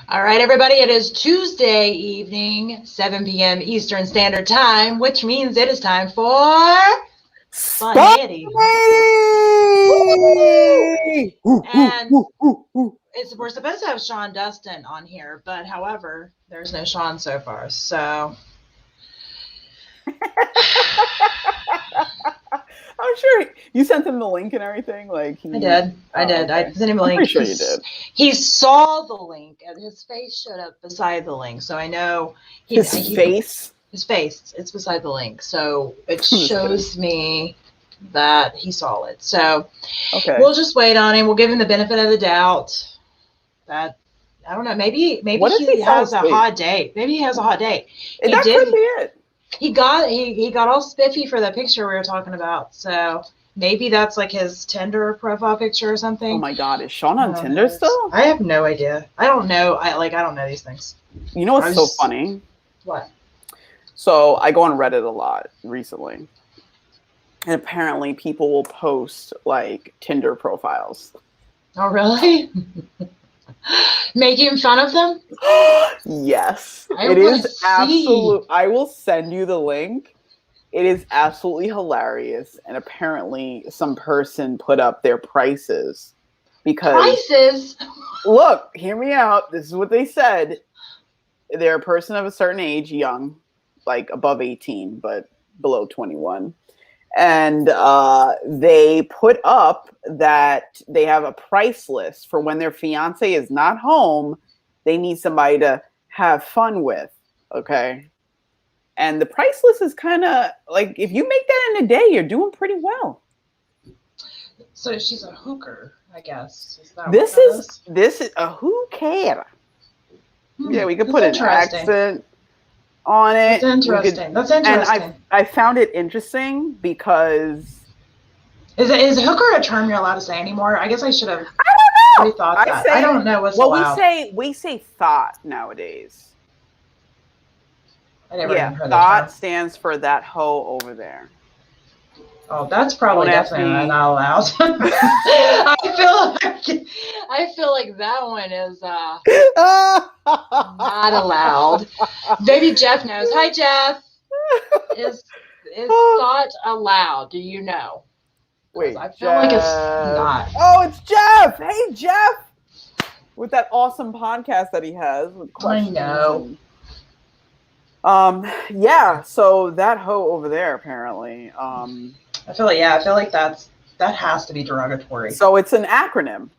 All right, everybody, it is Tuesday evening, 7 p.m. Eastern Standard Time, which means it is time for Spontaneity. And we're supposed to have Sean Dustin on here, but however, there's no Sean so far, so... I'm sure you sent him the link and everything. Like I did. Okay. I sent him a link. I'm pretty sure you did. He saw the link, and his face showed up beside the link, so I know his face. It's beside the link, so it shows me that he saw it. So we'll just wait on him. We'll give him the benefit of the doubt. That I don't know. Maybe he has a hot date. Maybe he has a hot date. That could be it. He got all spiffy for the picture we were talking about. So maybe that's like his Tinder profile picture or something. Oh my God, is Sean on Tinder still? I have no idea. I don't know. I don't know these things. You know what's so funny? What? So I go on Reddit a lot recently. And apparently people will post like Tinder profiles. Oh, really? Making fun of them? Yes. It is absolute. I will send you the link. It is absolutely hilarious. And apparently some person put up their prices because look, hear me out. This is what they said. They're a person of a certain age, young, like above 18, but below 21. And they put up that they have a price list for when their fiance is not home. They need somebody to have fun with. Okay. And the price list is kind of like, if you make that in a day, you're doing pretty well. So she's a hooker, I guess. This is a who care. Yeah, we could put an accent on it. That's interesting. And I found it interesting because is hooker a term you're allowed to say anymore? I guess I should have rethought that. I don't know what's allowed. We say thought nowadays. I never even heard thought stands for that hoe over there. Oh, that's probably definitely not allowed. I feel like that one is not allowed. Maybe Jeff knows. Hi, Jeff. Is thought allowed? Do you know? Wait, I feel like it's not. Oh, it's Jeff. Hey, Jeff. With that awesome podcast that he has. With I know. Yeah. So that hoe over there, apparently. I feel like that has to be derogatory. So it's an acronym.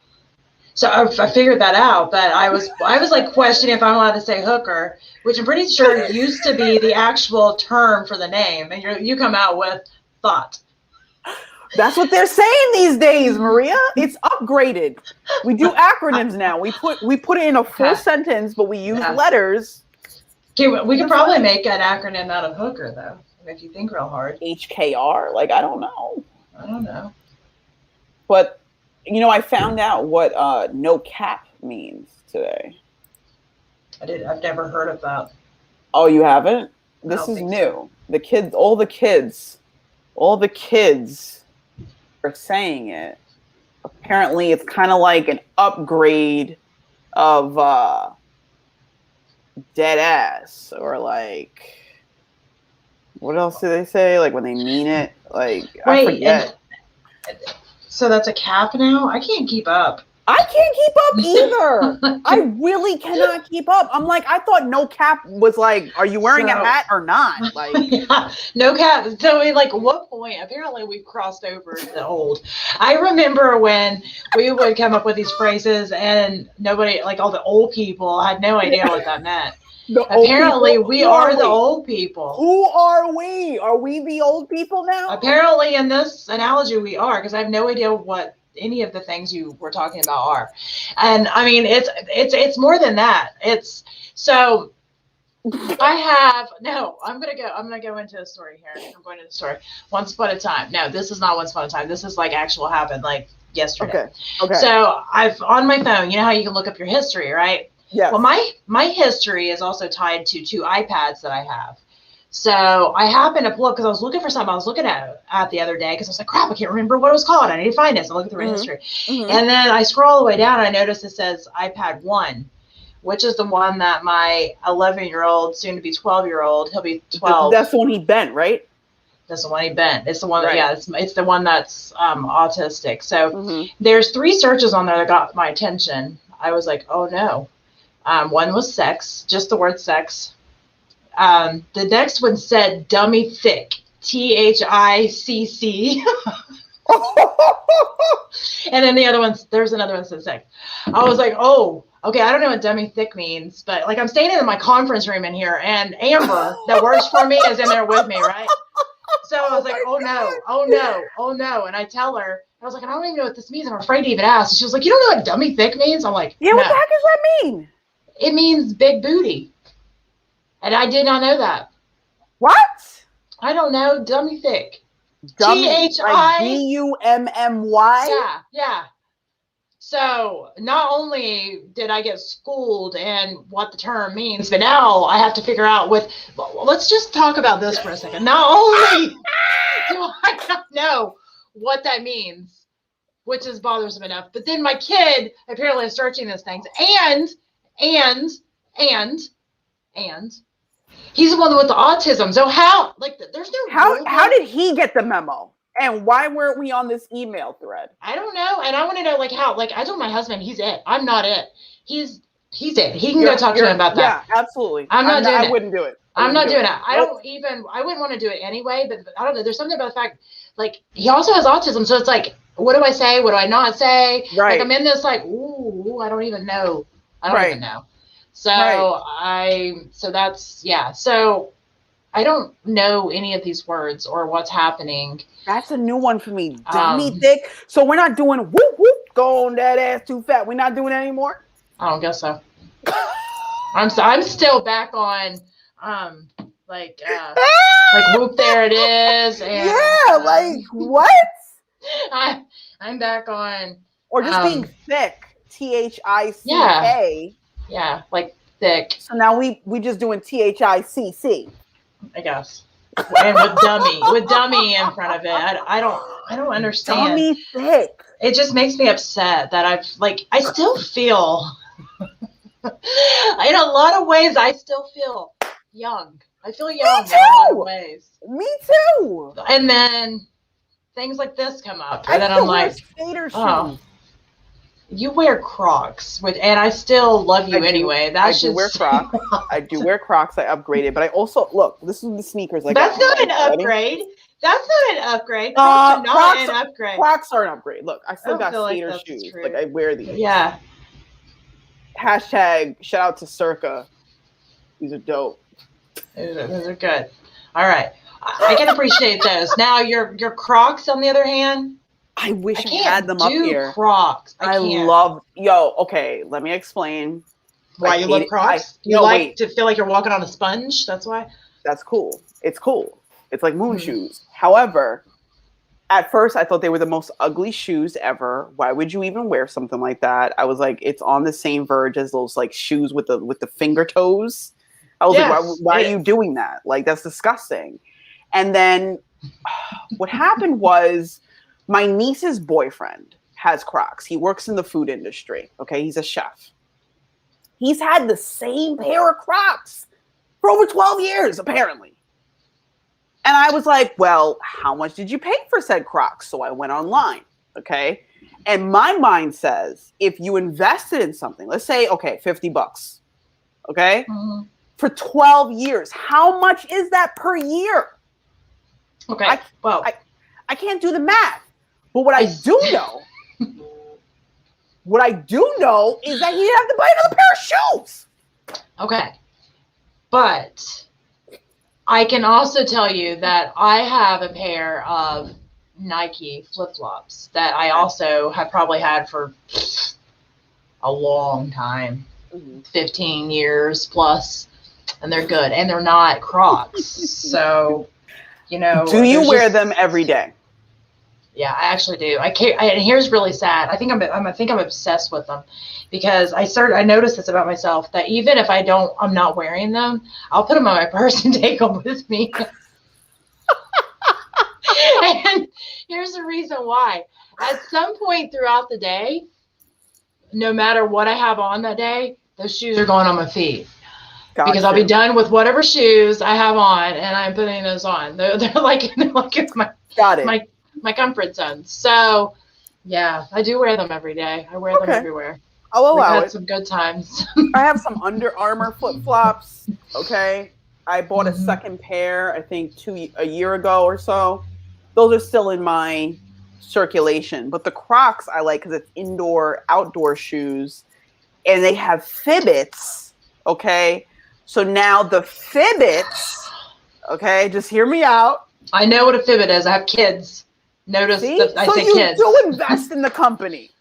So I figured that out, but I was like questioning if I'm allowed to say hooker, which I'm pretty sure used to be the actual term for the name, and you come out with thought. That's what they're saying these days, Maria. It's upgraded. We do acronyms now. We put it in a full sentence, but we use letters. Okay, we could probably make an acronym out of hooker, though, if you think real hard. HKR, like I don't know. But I found out what no cap means today. I've never heard of that. Oh, you haven't? This is new. So. All the kids are saying it. Apparently it's kind of like an upgrade of dead ass, or like, what else do they say? Like when they mean it, like, I forget. So that's a cap now? I can't keep up. I can't keep up either. I really cannot keep up. I'm like, I thought no cap was like, are you wearing a hat or not? Like, no cap. So like, what point? Apparently we've crossed over the old. I remember when we would come up with these phrases and nobody, like all the old people, had no idea what that meant. Apparently we are the old people. Who are we? Are we the old people now? Apparently in this analogy we are, because I have no idea what any of the things you were talking about are. And I mean, it's more than that. It's so I'm going to go into a story here. I'm going to the story. Once upon a time. No, this is not once upon a time. This is like actual happened like yesterday. Okay. So I've on my phone, you know how you can look up your history, right? Yeah. Well, my history is also tied to 2 iPads that I have. So I happened to pull up because I was looking for something I was looking at the other day because I was like, crap, I can't remember what it was called. I need to find this. I look at the history. And then I scroll all the way down and I notice it says iPad 1. which is the one that my 11-year-old, soon to be 12-year-old, he'll be 12. That's the one he bent, right? That's the one he bent. It's the one that, Right. yeah, it's the one that's autistic. So there's 3 searches on there that got my attention. I was like, oh no. One was sex, just the word sex. The next one said dummy thick, THICC. And then the other one, there's another one that said sex. I was like, oh, okay, I don't know what dummy thick means, but like I'm staying in my conference room in here, and Amber, that works for me, is in there with me, right? So I was like, oh no. And I tell her, I was like, I don't even know what this means. I'm afraid to even ask. And she was like, you don't know what dummy thick means? I'm like, yeah, no. what the heck does that mean? It means big booty. And I did not know that. What? I don't know. Dummy thick. Dummy, THI. DUMMY? Yeah. So not only did I get schooled in what the term means, but now I have to figure out let's just talk about this for a second. Not only do I not know what that means, which is bothersome enough, but then my kid apparently is searching these things, and he's the one with the autism. So how, like, there's no how did he get the memo? And why weren't we on this email thread? I don't know. And I want to know, like, how, like, I told my husband, he's it. I'm not it. He's it. He can go talk to him about that. Yeah, absolutely. I'm not doing it. I wouldn't do it. I'm not doing it. I wouldn't want to do it anyway, but I don't know. There's something about the fact, like, he also has autism. So it's like, what do I say? What do I not say? Right. Like, I'm in this, like, ooh, I don't even know. Even know. So so that's, yeah. So I don't know any of these words or what's happening. That's a new one for me. Dummy thick. So we're not doing whoop whoop, go on that ass too fat. We're not doing that anymore? I don't guess so. I'm still back on like whoop, there it is. And, like what? I'm back on. Or just being thick. THICK. Yeah, like thick. So now we just doing THICC. I guess. And with dummy in front of it. I don't understand. Dummy thick. It just makes me upset that I still feel in a lot of ways I still feel young. I feel young in a lot of ways. Me too. And then things like this come up. And then I'm like, oh, you wear Crocs, and I still love you anyway. I do wear Crocs. I do wear Crocs. I upgraded, but I also look. This is the sneakers. That's not an upgrade. That's not an upgrade. Crocs are not an upgrade. Crocs are an upgrade. Look, I still got skater shoes. Like I wear these. Yeah. Hashtag shout out to Circa. These are dope. Those are good. All right, I can appreciate those. Now your Crocs, on the other hand. I wish I had them up here. Crocs. I love. Okay, let me explain. Why you love Crocs? You to feel like you're walking on a sponge? That's why? That's cool. It's cool. It's like moon shoes. However, at first I thought they were the most ugly shoes ever. Why would you even wear something like that? I was like, it's on the same verge as those like shoes with the finger toes. I was like, why are you doing that? Like, that's disgusting. And then what happened was my niece's boyfriend has Crocs. He works in the food industry. Okay. He's a chef. He's had the same pair of Crocs for over 12 years, apparently. And I was like, well, how much did you pay for said Crocs? So I went online. Okay. And my mind says, if you invested in something, let's say, okay, $50. Okay. Mm-hmm. For 12 years, how much is that per year? Okay. I can't do the math. But what I do know is that you have to buy another pair of shoes. Okay. But I can also tell you that I have a pair of Nike flip-flops that I also have probably had for a long time, 15 years plus, and they're good. And they're not Crocs. So, you know. Do you wear them every day? Yeah, I actually do. I can't. And here's really sad. I think I'm obsessed with them, because I noticed this about myself, that even if I'm not wearing them, I'll put them on my purse and take them with me. And here's the reason why. At some point throughout the day, no matter what I have on that day, those shoes are going on my feet. Gotcha. Because I'll be done with whatever shoes I have on, and I'm putting those on. They're like my comfort zones. So, yeah, I do wear them every day. I wear them everywhere. I'll allow We've had it. some good times. I have some Under Armour flip-flops. Okay, I bought a second pair, I think a year ago or so. Those are still in my circulation. But the Crocs I like because it's indoor, outdoor shoes, and they have Fibbits. Okay. So now the Fibbits, okay, just hear me out. I know what a Fibbit is. I have kids. Notice that I say kids. So you do invest in the company.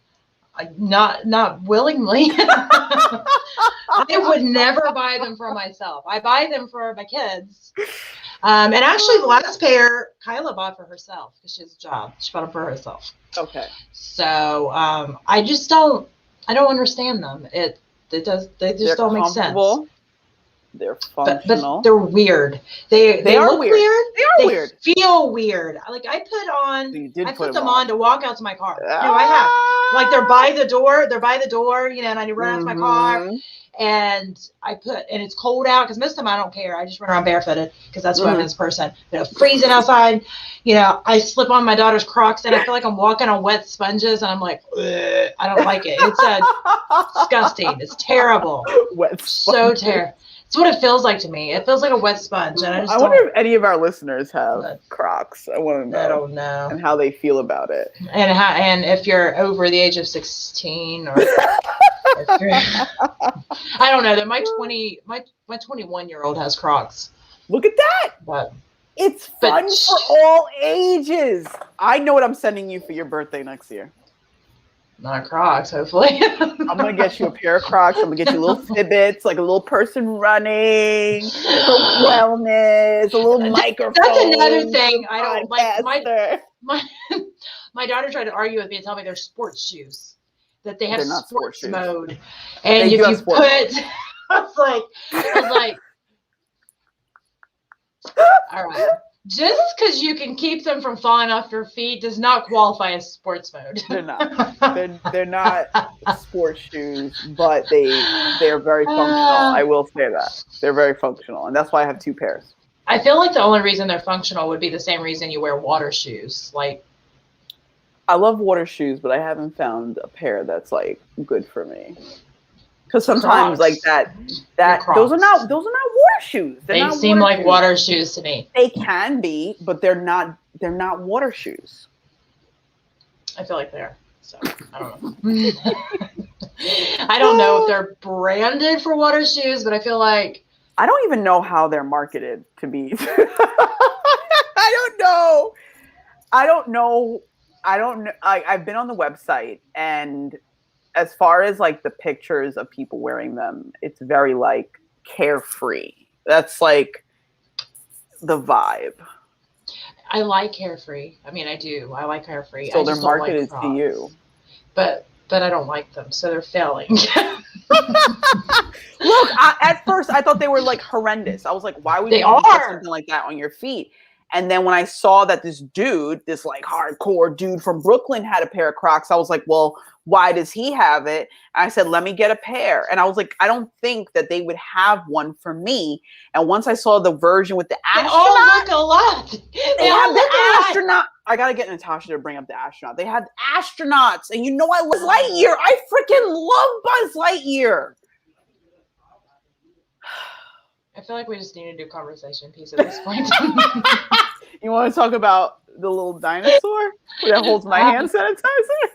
Not willingly. I would never buy them for myself. I buy them for my kids. And actually, the last pair Kyla bought for herself because she has a job. She bought them for herself. Okay. So I just don't understand them. They just don't make sense. They're functional. But they're weird. They look weird. They are weird. Feel weird. Like I put them on to walk out to my car. No, I have. Like they're by the door. And I run out to my car. And and it's cold out because most of the time I don't care. I just run around barefooted because that's what I'm as a person. Freezing outside. I slip on my daughter's Crocs and I feel like I'm walking on wet sponges and I'm like, ugh, I don't like it. It's disgusting. It's terrible. Wet sponges. So terrible. It's what it feels like to me. It feels like a wet sponge. And I wonder if any of our listeners have Crocs. I want to know. I don't know. And how they feel about it. And if you're over the age of 16 or I don't know. That my 21-year-old has Crocs. Look at that. But it's fun for all ages. I know what I'm sending you for your birthday next year. Not Crocs, hopefully. I'm going to get you a pair of Crocs. I'm going to get you little Fibbits, like a little person running, for wellness, a little microphone. That's another thing I don't like. My daughter tried to argue with me and tell me they're sports shoes, that they have sports mode. And if you put, I was like, all right. Just because you can keep them from falling off your feet does not qualify as sports mode. They're not. They're not sports shoes, but they're very functional. I will say that. They're very functional, and that's why I have two pairs. I feel like the only reason they're functional would be the same reason you wear water shoes. Like, I love water shoes, but I haven't found a pair that's like good for me. Because sometimes Crocs. Like that those are not water shoes. They seem like water shoes to me. They can be, but they're not water shoes. I feel like they are. So I don't know. I don't know if they're branded for water shoes, but I feel like I don't even know how they're marketed to be. I don't know. I've been on the website, and as far as like the pictures of people wearing them, it's very like carefree. That's like the vibe. I like carefree. I mean, I do. I like carefree. So they're marketed to you. But I don't like them, so they're failing. Look, at first I thought they were like horrendous. I was like, why would you put something like that on your feet? And then when I saw that this like hardcore dude from Brooklyn had a pair of Crocs, I was like, well, why does he have it? And I said, let me get a pair. And I was like, I don't think that they would have one for me. And once I saw the version with the astronaut. They all look a lot. They have the astronaut. I got to get Natasha to bring up the astronaut. They had astronauts. And you know I love Lightyear. I freaking love Buzz Lightyear. I feel like we just need to do conversation piece at this point. You want to talk about the little dinosaur that holds my hand sanitizer?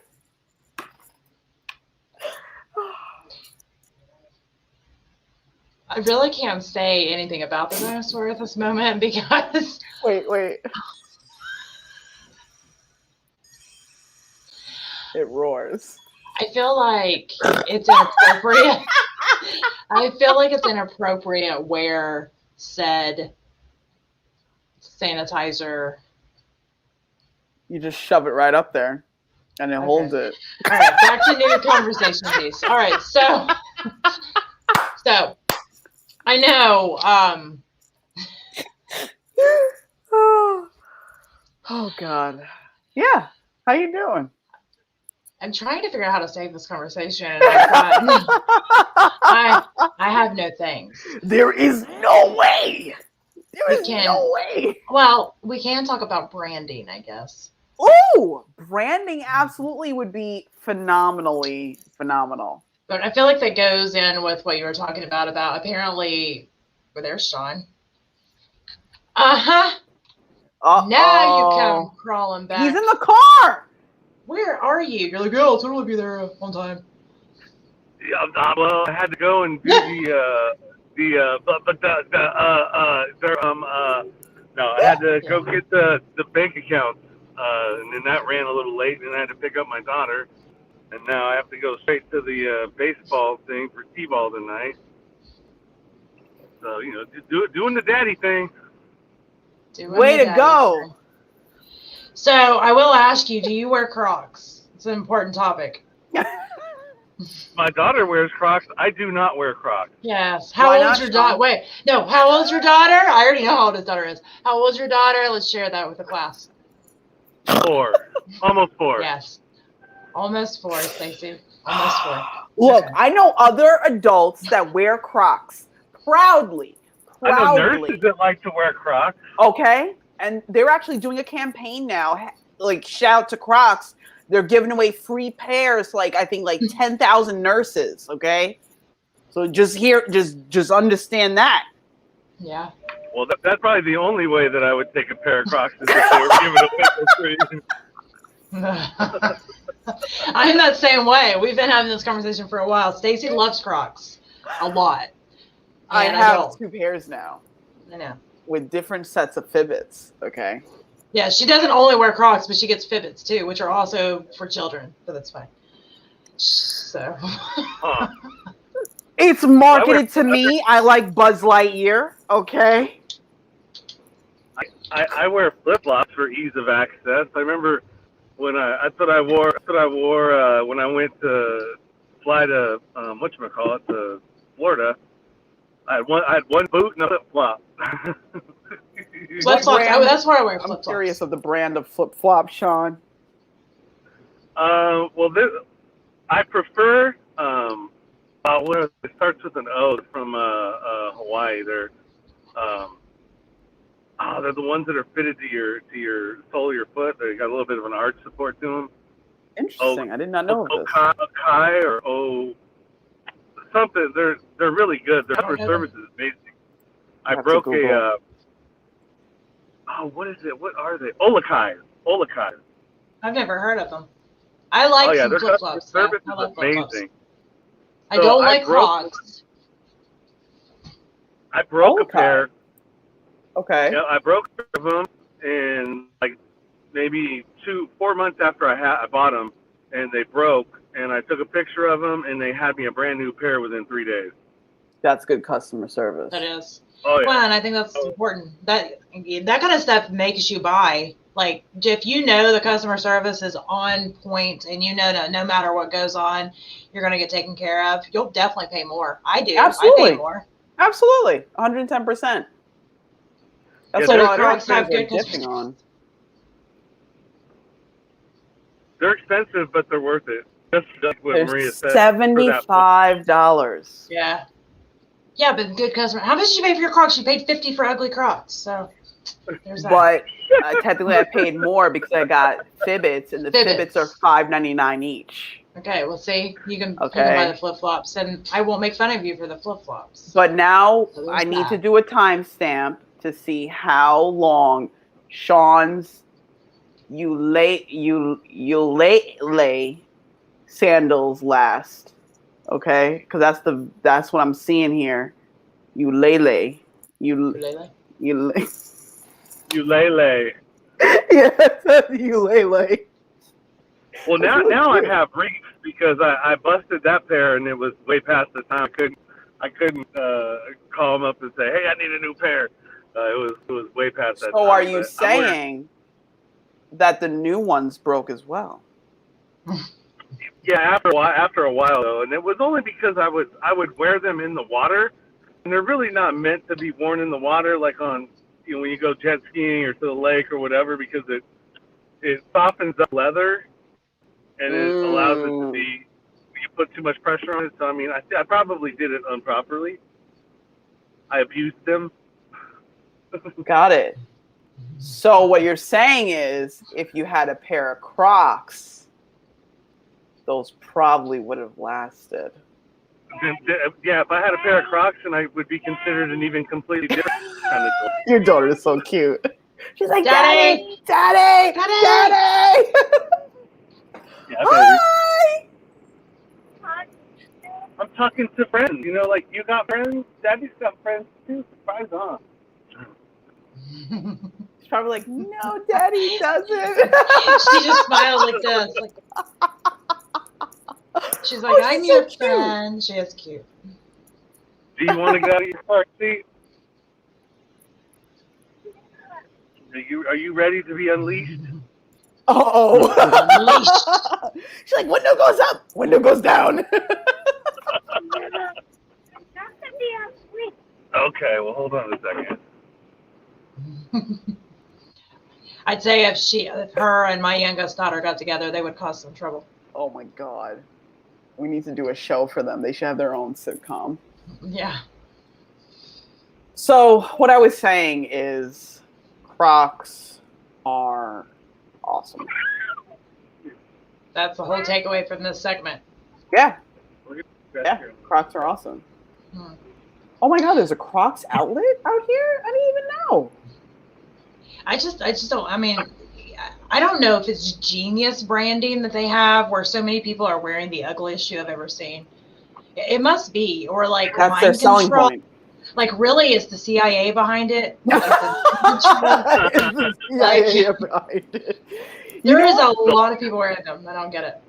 I really can't say anything about the dinosaur at this moment because... Wait. It roars. I feel like it's inappropriate. I feel like it's inappropriate where said sanitizer. You just shove it right up there and it holds it. All right, back to new conversation piece. All right, so I know. Oh God. Yeah. How you doing? I'm trying to figure out how to save this conversation. I have no things. There is no way. There is no way. Well, we can talk about branding, I guess. Ooh, branding absolutely would be phenomenally phenomenal. But I feel like that goes in with what you were talking about apparently, well, there's Sean. Uh-huh. Now you come crawling back. He's in the car. Where are you? You're like, I'll totally be there on time. Yeah, well, I had to go and do no, I had to go get the bank accounts, and then that ran a little late, and I had to pick up my daughter, and now I have to go straight to the baseball thing for T-ball tonight. So, you know, doing the daddy thing. Way to go. So I will ask you, do you wear Crocs? It's an important topic. My daughter wears Crocs. I do not wear Crocs. Yes. How old's your daughter? Wait, no. How old's your daughter? I already know how old his daughter is. How old's your daughter? Let's share that with the class. 4. Almost 4. Yes. Almost 4, Stacey. Almost 4. Look, okay. I know other adults that wear Crocs proudly. I know nurses that like to wear Crocs. Okay. And they're actually doing a campaign now. Like, shout out to Crocs. They're giving away free pairs, like I think like 10,000 nurses. Okay. So just understand that. Yeah. Well, that's probably the only way that I would take a pair of Crocs is if they were giving away for free. I'm that same way. We've been having this conversation for a while. Stacey loves Crocs a lot. I have 2 pairs now. I know. With different sets of Fibbits, okay? Yeah, she doesn't only wear Crocs, but she gets Fibbits too, which are also for children, but that's fine. So. It's marketed to me. I like Buzz Lightyear, okay? I wear flip-flops for ease of access. I remember when that's what I wore when I went to fly to whatchamacallit, to Florida. I had one boot and a flip-flop. Flip-flops. That's where I wear flip-flops. I'm curious of the brand of flip-flop, Sean. Well, I prefer. It starts with an O. It's from Hawaii. They're the ones that are fitted to your sole of your foot. They got a little bit of an arch support to them. Interesting. I did not know of this. Okai or something. They're really good. Their customer service is amazing. I broke a. What is it? What are they? Olakai. I've never heard of them. I like some flip-flops. Their service is amazing. I don't like Crocs. I broke a pair. Okay. Yeah, I broke a pair of them, and like maybe 4 months after I bought them, and they broke. And I took a picture of them, and they had me a brand new pair within 3 days. That's good customer service. That is. Oh, yeah. Well, and I think that's important. That kind of stuff makes you buy. Like, if you know the customer service is on point, and you know that no matter what goes on, you're going to get taken care of, you'll definitely pay more. I do. Absolutely. I pay more. Absolutely. 110%. That's what a lot of have good dipping on. They're expensive, but they're worth it. That's what Maria said. $75. Yeah. Yeah, but good customer. How much did you pay for your Crocs? You paid $50 for ugly Crocs. So there's that. But technically I paid more because I got Fibbits, and the Fibbits are $5.99 each. Okay, well, see, you can buy the flip-flops, and I won't make fun of you for the flip-flops. But now I need to do a timestamp to see how long Sean's ukulele sandals last. Okay, because that's what I'm seeing here. Ukulele. Ukulele. Yes, ukulele. Well, now I have reefs because I busted that pair and it was way past the time. I couldn't call them up and say, hey, I need a new pair. It was way past that time. So are you saying that the new ones broke as well? Yeah, after a while though, and it was only because I would wear them in the water, and they're really not meant to be worn in the water, like on when you go jet skiing or to the lake or whatever, because it softens up leather, and it allows it to be. You put too much pressure on it. So I mean, I probably did it improperly. I abused them. Got it. So what you're saying is, if you had a pair of Crocs, those probably would have lasted. Yeah, if I had a pair of Crocs, then I would be considered an even completely different kind of girl. Your daughter is so cute. She's like, Daddy! Daddy! Daddy! Daddy! Yeah, Hi! I'm talking to friends. You know, like, you got friends? Daddy's got friends too. Surprise on. She's probably like, no, Daddy doesn't. She just smiled like this. Like, she's like, I'm your friend. She is cute. Do you want to get out of your car seat? Are you ready to be unleashed? Uh-oh. She's like, window goes up, window goes down. Okay, well, hold on a second. I'd say if her and my youngest daughter got together, they would cause some trouble. Oh my God. We need to do a show for them. They should have their own sitcom. Yeah. So what I was saying is Crocs are awesome. That's the whole takeaway from this segment. Yeah. Yeah, Crocs are awesome. Oh my God, there's a Crocs outlet out here? I didn't even know. I just don't, I mean, I don't know if it's genius branding that they have where so many people are wearing the ugliest shoe I've ever seen. It must be, or like that's their selling point. Like, really, is the CIA behind it? Like the CIA behind it. There is a lot of people wearing them. I don't get it.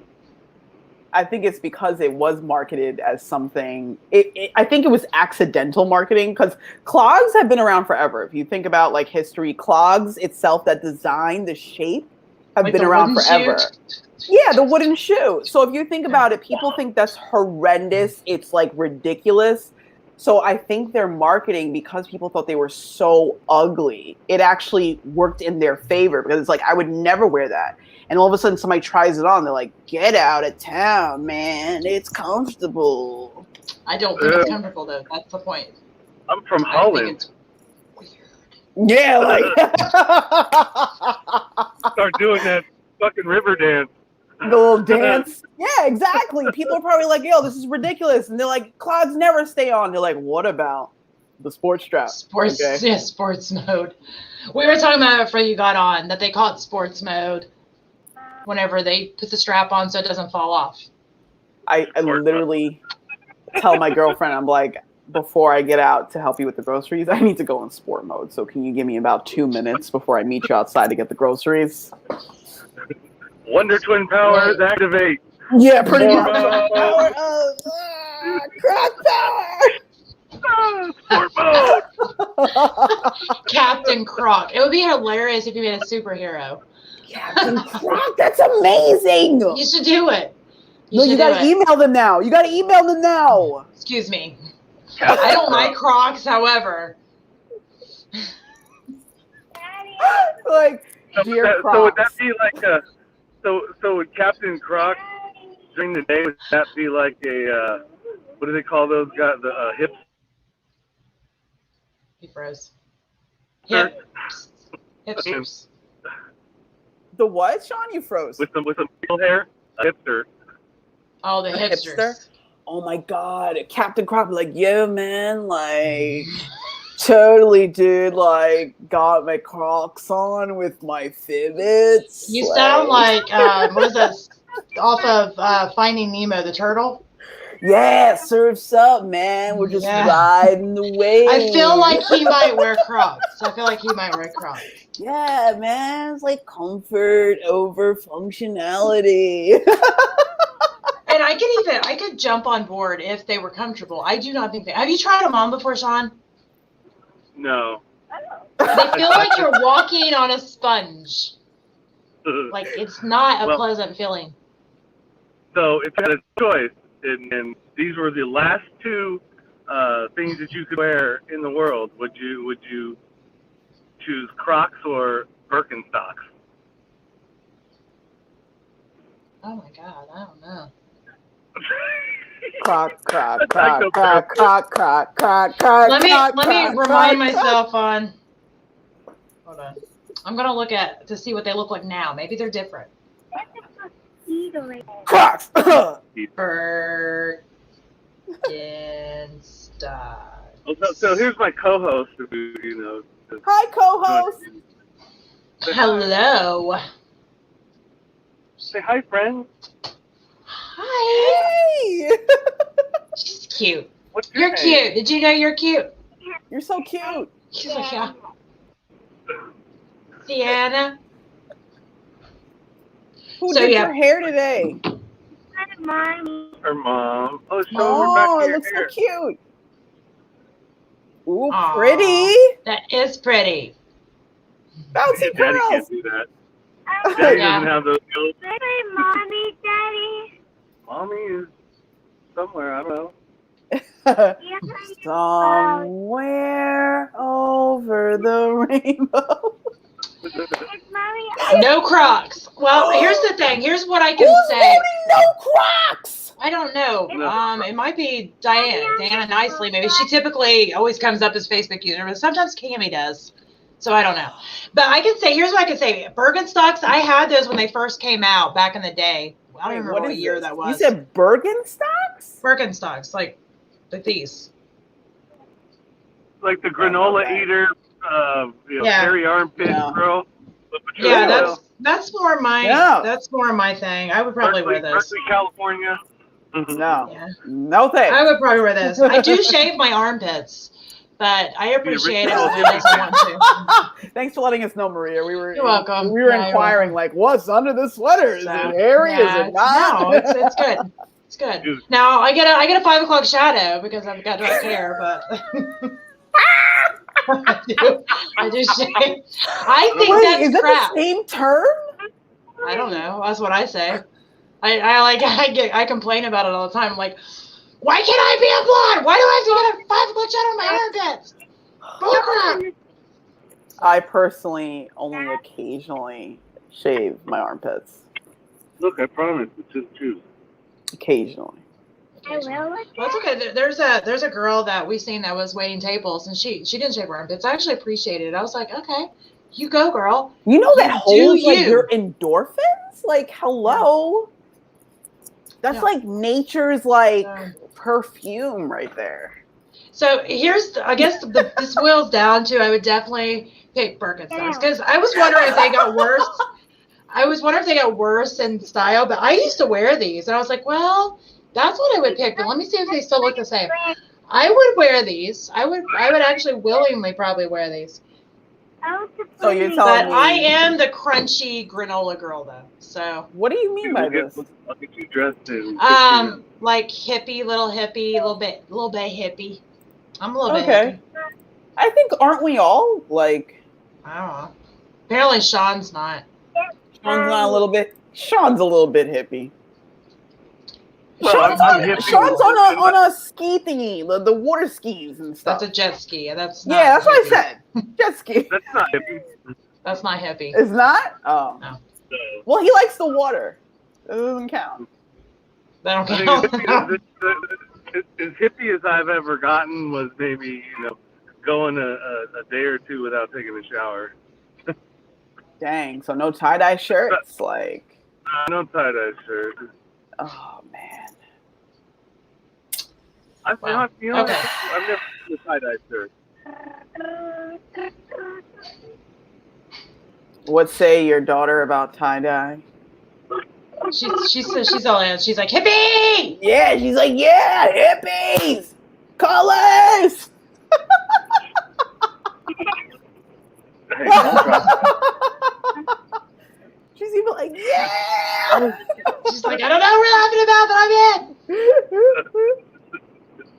I think it's because it was marketed as something. I think it was accidental marketing because clogs have been around forever. If you think about like history, clogs itself, that design, the shape, have been around forever. Yeah, the wooden shoe. So if you think about it, people think that's horrendous. It's like ridiculous. So I think their marketing, because people thought they were so ugly, it actually worked in their favor because it's like, I would never wear that. And all of a sudden somebody tries it on. They're like, get out of town, man. It's comfortable. I don't think it's comfortable, though. That's the point. I'm from Holland. I think it's weird. Yeah, like. Start doing that fucking river dance. The little dance. Yeah, exactly. People are probably like, yo, this is ridiculous. And they're like, clogs never stay on. They're like, what about the sports strap? Sports, okay. Yeah, sports mode. We were talking about it before you got on, that they call it sports mode whenever they put the strap on so it doesn't fall off. I literally tell my girlfriend, I'm like, before I get out to help you with the groceries, I need to go in sport mode. So can you give me about 2 minutes before I meet you outside to get the groceries? Wonder Twin powers activate. Yeah, pretty much. Power of Croc power. Sport mode. Captain Croc. It would be hilarious if you made a superhero. Captain Croc, that's amazing. You should do it. You gotta email them now. You gotta email them now. Excuse me. I don't like Crocs, however. Like, dear Crocs. So would that be like a? So would Captain Croc during the day, would that be like a, what do they call those guys, the hips? He froze. Hipsters. The what, Sean? You froze. With some facial hair? A hipster. Oh, the hipsters. Oh my God. Captain Croc, like, yeah, man, like... Totally, dude. Like, got my Crocs on with my Fibbits. You sound like what is this? Off of Finding Nemo, the turtle. Yeah, surf's up, man. We're just riding the wave. I feel like he might wear Crocs. Yeah, man. It's like comfort over functionality. And I could jump on board if they were comfortable. I do not think have you tried them on before, Sean? No. They feel like you're walking on a sponge. Like, it's not a pleasant feeling. So if you had a choice, and these were the last two things that you could wear in the world, would you choose Crocs or Birkenstocks? Oh my God, I don't know. Croc, croc, croc, croc, croc, croc, croc, croc. Let me remind myself on. Hold on. I'm gonna look to see what they look like now. Maybe they're different. Crocs. Birkenstocks. So here's my co-host. Hi, co-host. Hello. Say hi, friend. Hi. Hey. She's cute. What's your You're name? cute. Did you know you're cute? You're so cute. She's like, yeah. Sienna. Who did your hair today? Her mom. Oh, show her back Oh, to it your looks hair. so cute. Ooh, Aww. pretty. That is pretty. Bouncy Daddy curls. can't do that. Daddy Yeah. doesn't have those skills. Mommy, Daddy. Mommy is somewhere. I don't know. Somewhere over the rainbow. No Crocs. Well, here's the thing. Here's what I can Who's say. voting no Crocs? I don't know. No. It might be Diana Nicely. Maybe she typically always comes up as Facebook user, but sometimes Cammie does. So I don't know. But I can say, here's what I can say. Birkenstocks, I had those when they first came out back in the day. I don't remember what year that was. You said Birkenstocks? Birkenstocks, like these. Like the granola eater, hairy armpit girl. Yeah, that's more my that's more my thing. I would probably wear those. Berkeley, California. No. Yeah. No thanks. I would probably wear this. I do shave my armpits, but I appreciate it when it doesn't want to. Thanks for letting us know, Maria. You're welcome. We were inquiring, like, what's under the sweater? Is it hairy? Is it not? No, it's good. It's good. Now I get a 5 o'clock shadow because I've got dark hair, but I do shave. I think that's is that crap. the same term? I don't know. That's what I say. I complain about it all the time. I'm like, why can't I be a blonde? Why do I have to get a 5 o'clock shadow on my armpits? Bullcrap. I personally only occasionally shave my armpits. Look, I promise. It's just juice. Occasionally. Well, it's okay. There's a girl that we seen that was waiting tables, and she didn't shave her armpits. I actually appreciated it. I was like, okay, you go, girl. You know that holds like your endorphins? Like, hello. That's like nature's like perfume right there. So here's, I guess this boils down to, I would definitely pick Birkenstocks because I was wondering if they got worse. I was wondering if they got worse in style, but I used to wear these, and I was like, well, that's what I would pick. But let me see if they still look the same. I would wear these. I would actually willingly probably wear these. So you're telling me? I am the crunchy granola girl, though. So what do you mean by this? I'll get you dressed in. Like hippie, little bit hippie. I'm a little bit hippie. I think, aren't we all like? I don't know. Apparently, Sean's not. Sean's not a little bit. Sean's a little bit hippie. Well, Sean's on a ski thingy, the water skis and stuff. That's a jet ski. That's not that's what I hippie. said. Jet ski. That's not hippie. That's not hippie. It's not? Oh. No. Well, he likes the water. That doesn't count. That don't I count. think as hippie as I've ever gotten was maybe, going a day or two without taking a shower. Dang, so no tie-dye shirts? Like. No tie-dye shirt. Oh, man. I've never seen a tie-dye shirt. What say your daughter about tie-dye? She's all in. She's like, hippie! Yeah, she's like, yeah, hippies! Colors! She's even like, yeah! She's like, I don't know what we're laughing about, but I'm in.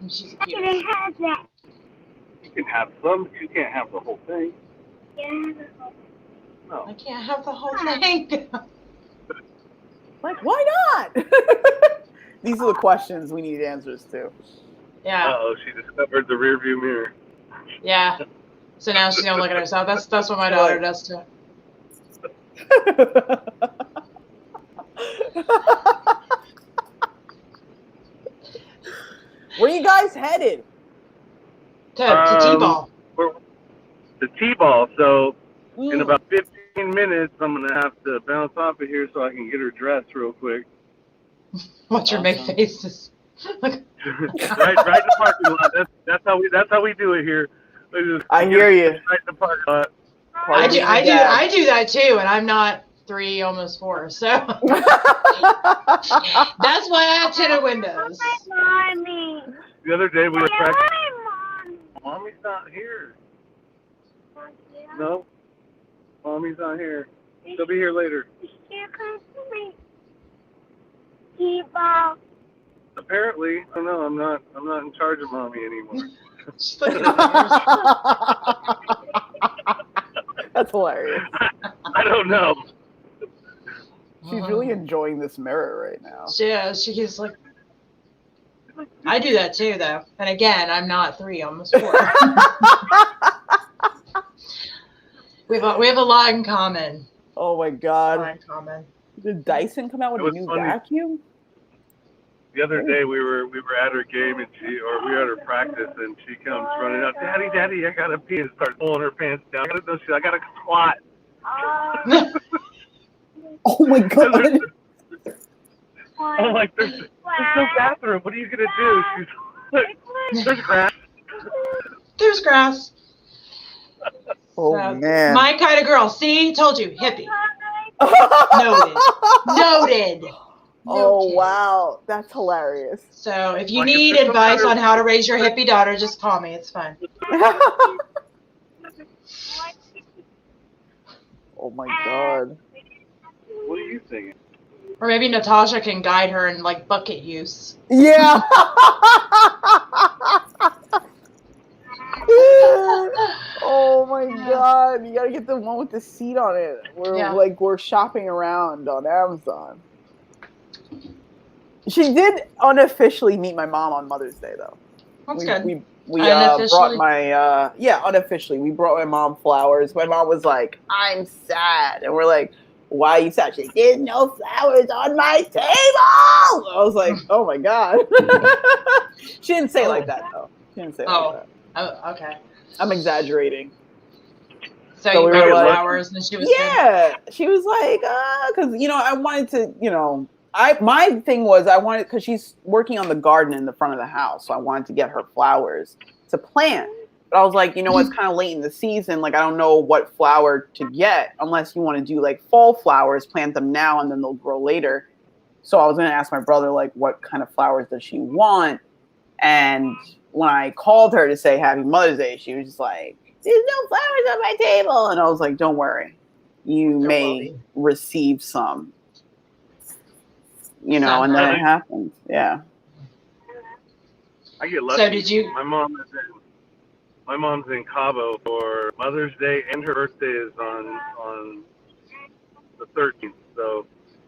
She's cute. Can I have that? You can have some, but you can't have the whole thing. No. I can't have the whole thing. Like, why not? These are the questions we need answers to. Yeah. Uh-oh, she discovered the rearview mirror. Yeah. So now she's gonna look at herself. That's what my daughter does to it. Where you guys headed? To T-ball. The T-ball. So in Mm. about 15 minutes, I'm going to have to bounce off of here so I can get her dressed real quick. Watch her make faces. right in the parking lot. That's how we do it here. I hear you. Right in the parking lot. I do that too, and I'm not 3, almost 4, so that's why I have tinted windows. Mommy. The other day we were practicing. Mom. Mommy's not here. No, Mommy's not here. She'll be here later. T-ball. Apparently, I don't know. I'm not in charge of Mommy anymore. That's hilarious. I don't know. She's really enjoying this mirror right now. Yeah, she's like, I do that too, though. And again, I'm not 3, almost 4. we have a lot in common. Oh my God! A lot in common. Did Dyson come out with a new vacuum? The other day we were at her game and we were at her practice and she comes running out, Daddy, I gotta pee, and starts pulling her pants down. I gotta squat. Oh my God! I'm like, there's no bathroom. What are you gonna do? She's like, there's grass. There's grass. Oh So, man! My kind of girl. See, told you, hippie. Noted. Oh wow, that's hilarious. So if you need advice on how to raise your hippie daughter, just call me. It's fine. Oh my God. What are you thinking? Or maybe Natasha can guide her in like bucket use. Yeah. Oh my God. You gotta get the one with the seat on it. We're shopping around on Amazon. She did unofficially meet my mom on Mother's Day though. That's good. We brought my unofficially we brought my mom flowers. My mom was like, I'm sad. And we're like, why are you sad? She's like, there's no flowers on my table. I was like, oh my God. She didn't say it like that though. She didn't say it like that. Oh, okay. I'm exaggerating. So you brought her flowers and she was good? She was like, because I wanted to, my thing was I wanted, because she's working on the garden in the front of the house, so I wanted to get her flowers to plant. But I was like, it's kind of late in the season. Like, I don't know what flower to get unless you want to do like fall flowers, plant them now and then they'll grow later. So I was going to ask my brother, like, what kind of flowers does she want? And when I called her to say Happy Mother's Day, she was just like, there's no flowers on my table. And I was like, don't worry. You may receive some. And then it happens. Yeah. I get lucky. So did you? My mom's in Cabo for Mother's Day, and her birthday is on the 13th. So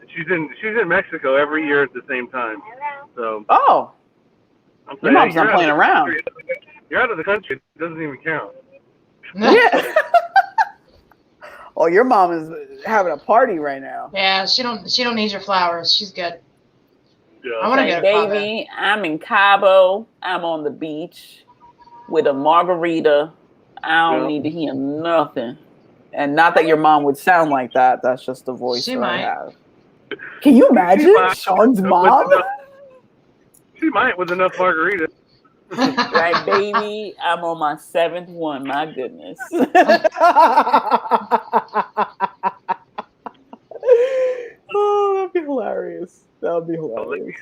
she's in Mexico every year at the same time. So I'm saying, your mom's not playing around. You're out of the country. It doesn't even count. Yeah. Oh, your mom is having a party right now. Yeah, she don't need your flowers. She's good. Yeah. I want to get a baby, I'm in Cabo. I'm on the beach with a margarita. I don't need to hear nothing. And not that your mom would sound like that. That's just the voice that I have. Can you imagine Sean's mom? She might with enough margaritas. Right, baby. I'm on my 7th one. My goodness. Oh, that'd be hilarious. That would be hilarious.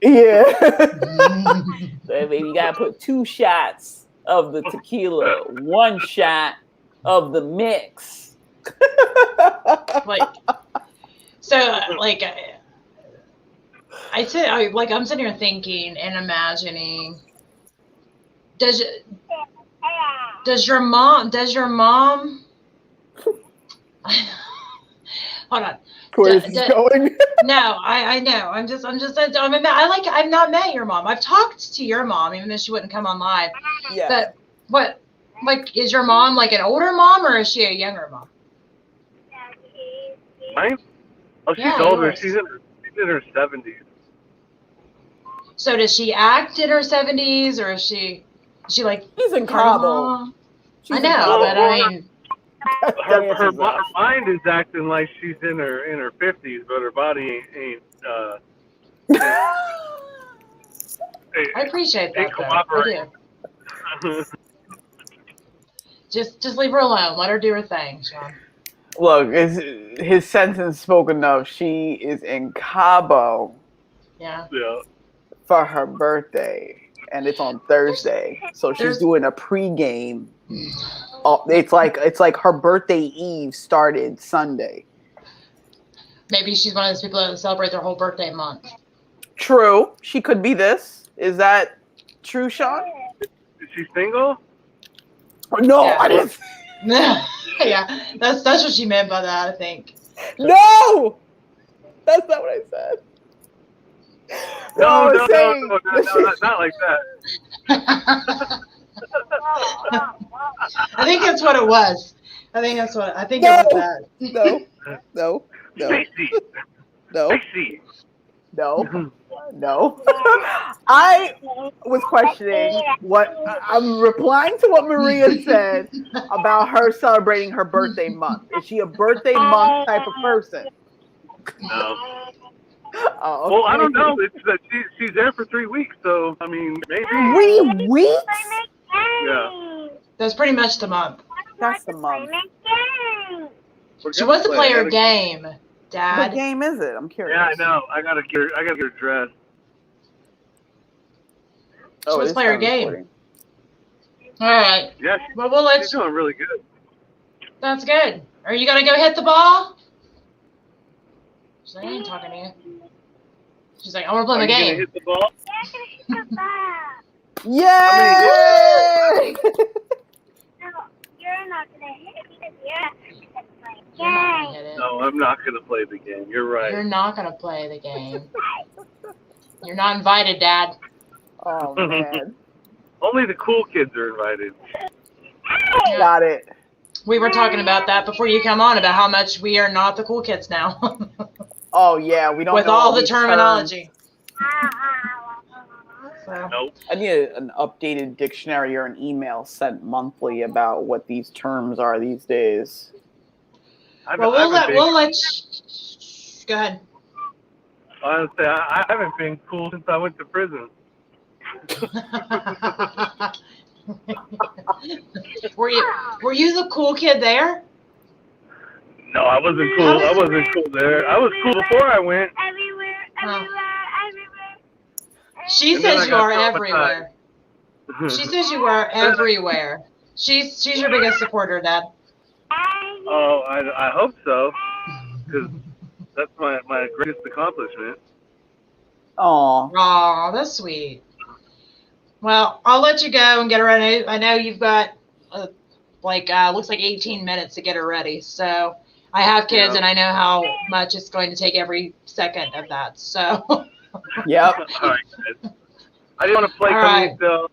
Yeah. So, baby, you gotta put 2 shots of the tequila, 1 shot of the mix. I'm sitting here thinking and imagining. Does your mom? Hold on. Where this is going? No, I know. I've not met your mom. I've talked to your mom, even though she wouldn't come on live. Yeah. But is your mom like an older mom or is she a younger mom? Oh, she's Yeah, older. yours. She's in her 70s. So does she act in her 70s, or is she like She's in grandma? Cabo. I know, but I mean, Her mind is acting like she's in her 50s, but her body ain't I appreciate that, though. I cooperating. do. Just leave her alone. Let her do her thing, Sean. Look, his sentence spoken of. She is in Cabo. Yeah. For her birthday, and it's on Thursday. So she's doing a pregame. It's like her birthday eve started Sunday. Maybe she's one of those people that celebrate their whole birthday month. True. She could be this. Is that true, Sean? Is she single? No, Yeah. I didn't. Yeah, that's what she meant by that, I think. No! That's not what I said. No, not like that. I think that's what it was. I think it was that. No. Stacey. No. Stacey. No. I was questioning I'm replying to what Maria said about her celebrating her birthday month. Is she a birthday month type of person? No. Oh, okay. Well, I don't know. It's that she's there for 3 weeks, so I mean, maybe. 3 weeks? Yeah. That's pretty much the month. That's the month. She wants to play her game, Dad. What game is it? I'm curious. Yeah, I know. I gotta get her dressed. She wants to play her game. All right. Yeah. Well, she's doing really good. That's good. Are you gonna go hit the ball? She's like, I ain't talking to you. She's like, I want to play my game. Gonna hit the ball? Yay! No, you're not gonna hit it because you're not gonna play. You're not gonna hit it. No, I'm not gonna play the game. You're right. You're not gonna play the game. You're not invited, Dad. Oh man. Only the cool kids are invited. Yeah. Got it. We were talking about that before you come on, about how much we are not the cool kids now. Oh yeah, we don't with know all the these terminology. terms. So. Nope. I need an updated dictionary or an email sent monthly about what these terms are these days. Well, we'll let go ahead. I was say I haven't been cool since I went to prison. Were you the cool kid there? No, I wasn't cool. I wasn't cool there. I was cool before I went. Everywhere. She says you are everywhere. She says you are everywhere. She's your biggest supporter, Dad. Oh, I hope so, because that's my greatest accomplishment. Oh, That's sweet. Well, I'll let you go and get her ready. I know you've got looks like 18 minutes to get her ready. So I have kids, and I know how much it's going to take every second of that. So. Yep. All right, guys. I didn't want to play so.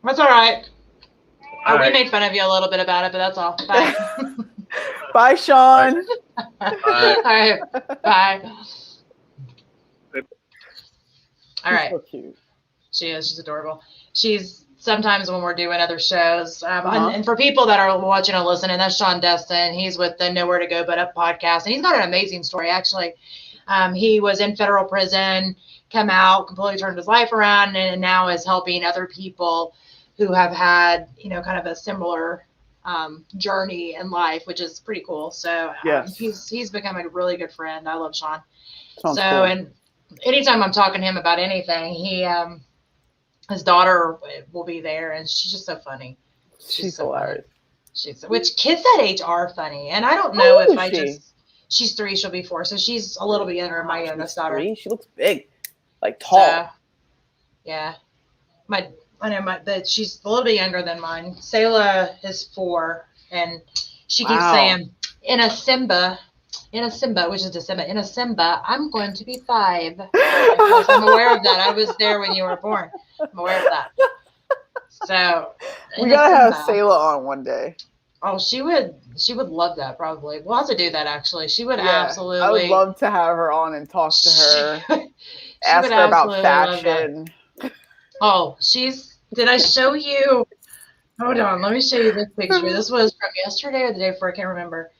That's all right. All We right. made fun of you a little bit about it, but that's all. Bye. Bye, Sean. All right. Bye. All right. So cute. She is. She's adorable. She's sometimes when we're doing other shows. And for people that are watching and listening, that's Sean Destin. He's with the Nowhere to Go But Up podcast. And he's got an amazing story, actually. He was in federal prison, come out, completely turned his life around, and now is helping other people who have had, kind of a similar journey in life, which is pretty cool. So Yes. he's become a really good friend. I love Sean. Sounds So, cool. and anytime I'm talking to him about anything, his daughter will be there, and she's just so funny. She's so hilarious. funny. Which kids that age are funny, and I don't know How old if is she? She's 3, she'll be 4, so she's a little bit younger than my youngest daughter. 3? She looks big, like tall. So, yeah, she's a little bit younger than mine. Selah is 4, and she keeps saying, in a Simba, which is December, in a Simba, I'm going to be 5. I'm aware of that. I was there when you were born. I'm aware of that. So we gotta have Selah on one day. Oh, she would love that probably. We'll have to do that actually. She would Yeah, I would absolutely. love to have her on and talk to her. She would Ask her about absolutely love that. fashion. Oh, did I show you? Hold on, let me show you this picture. This was from yesterday or the day before, I can't remember.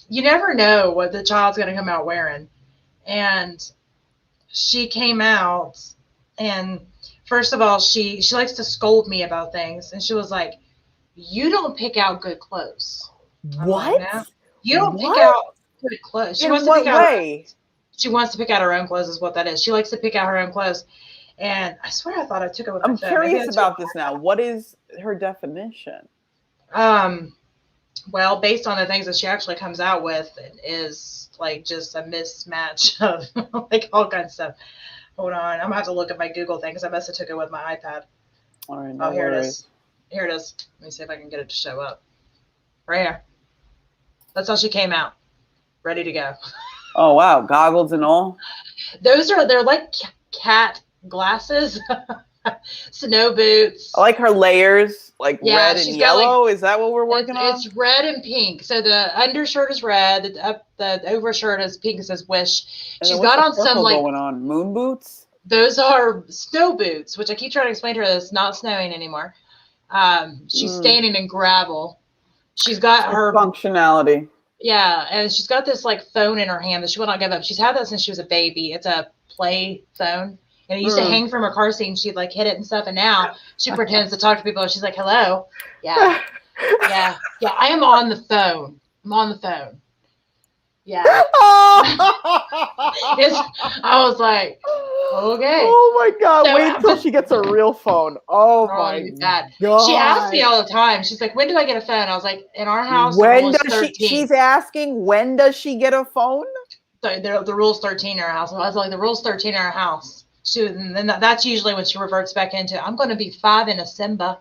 You never know what the child's going to come out wearing. And she came out, and first of all, she likes to scold me about things. And she was like, "You don't pick out good clothes." I'm like, What? "No, you don't pick What? out good clothes." In what way? She wants to pick out her own clothes is what that is. She likes to pick out her own clothes. And I swear I thought I took it with my I'm phone. Maybe I curious took about this now. What is her definition? Well, based on the things that she actually comes out with, it is like just a mismatch of like all kinds of stuff. Hold on, I'm gonna have to look at my Google thing because I must have took it with my iPad. All right, Oh, here it is. Here it is. Let me see if I can get it to show up. Right here. That's how she came out. Ready to go. Oh wow, goggles and all. They're like cat glasses. Snow boots. I like her layers, like red and yellow. Like, is that what we're working on? It's red and pink. So the undershirt is red. The overshirt is pink. It says Wish. And She's got on some like going on moon boots. Those are snow boots, which I keep trying to explain to her that it's not snowing anymore. She's standing in gravel. She's got her functionality. Yeah, and she's got this like phone in her hand that she will not give up. She's had that since she was a baby. It's a play phone. And it used to hang from her car seat and she'd like hit it and stuff. And now she pretends to talk to people. And she's like, hello. Yeah. Yeah. Yeah. I am on the phone. I'm on the phone. Yeah. I was like, okay. Oh my God. So, wait until she gets a real phone. Oh my God. She asks me all the time. She's like, when do I get a phone? I was like, in our house, when does she's asking, when does she get a phone? So the rule's 13 in our house. I was like, the rule's 13 in our house. And then that's usually when she reverts back into, I'm going to be 5 in December.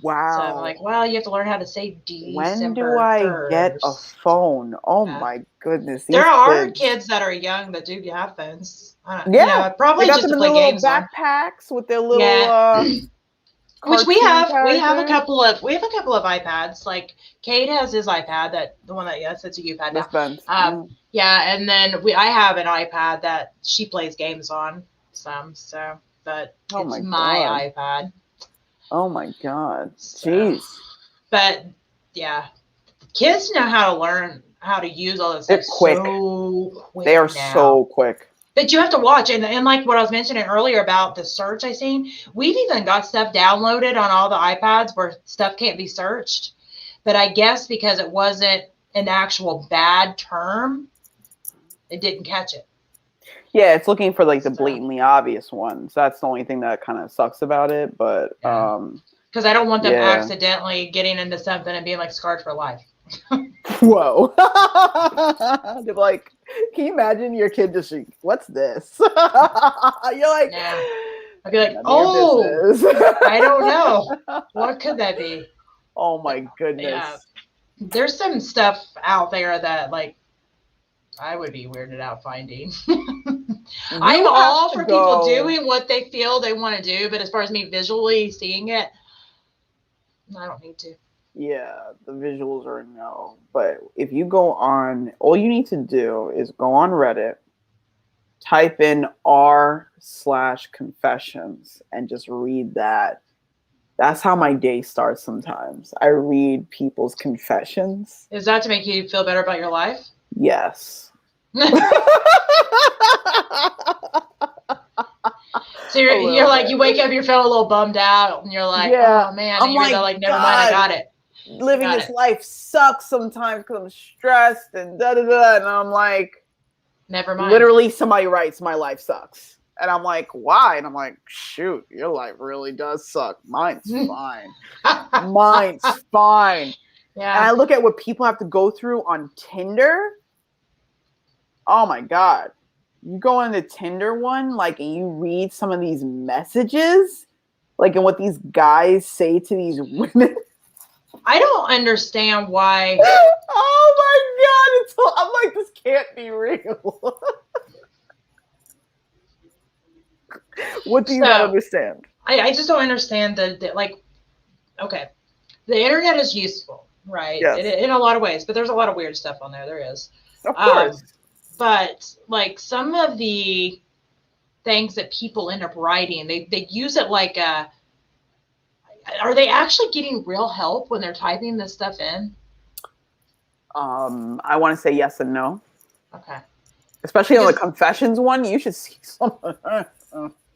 Wow. So I'm like, well, you have to learn how to say December. When do I 1st. Get a phone? Oh my goodness. There are kids that are young that do have phones. Probably they got just them to in play games backpacks with their little which we have a couple of iPads. Like Cade has his iPad, the one that it's a iPad now. Yeah, and then I have an iPad that she plays games on but it's my iPad. Oh my God. Jeez. But yeah, kids know how to learn how to use all this stuff. They're quick. So quick. They are now. so quick. But you have to watch, and like what I was mentioning earlier about the search I seen, we've even got stuff downloaded on all the iPads where stuff can't be searched. But I guess because it wasn't an actual bad term, it didn't catch it. Yeah, it's looking for like the blatantly obvious ones. That's the only thing that kind of sucks about it. But because I don't want them accidentally getting into something and being like scarred for life. Whoa. They're like, can you imagine your kid just like, what's this? You're like, nah. I'd be like, oh, I don't know. What could that be? Oh my goodness. Yeah. There's some stuff out there that like I would be weirded out finding. I'm all for people doing what they feel they want to do, but as far as me visually seeing it, I don't need to. Yeah, the visuals are no. But if you go on, all you need to do is go on Reddit, type in r/confessions, and just read that. That's how my day starts sometimes. I read people's confessions. Is that to make you feel better about your life? Yes. So you're like, you wake up, you're feeling a little bummed out, and you're like, oh man, and you're like, never mind, I got it. Living this life sucks sometimes because I'm stressed and da-da-da, and I'm like, never mind. Literally, somebody writes, my life sucks. And I'm like, why? And I'm like, shoot, your life really does suck. Mine's fine. Mine's fine. Yeah. And I look at what people have to go through on Tinder. Oh my God. You go on the Tinder one, like, and you read some of these messages, like, and what these guys say to these women. I don't understand why. Oh my God. I'm like, this can't be real. What do you not understand? I just don't understand like, okay, the internet is useful. Right. Yes. In a lot of ways, but there's a lot of weird stuff on there. There is. Of course. But like some of the things that people end up writing, they use it like are they actually getting real help when they're typing this stuff in? I want to say yes and no. Okay. Especially on the confessions one, you should see someone.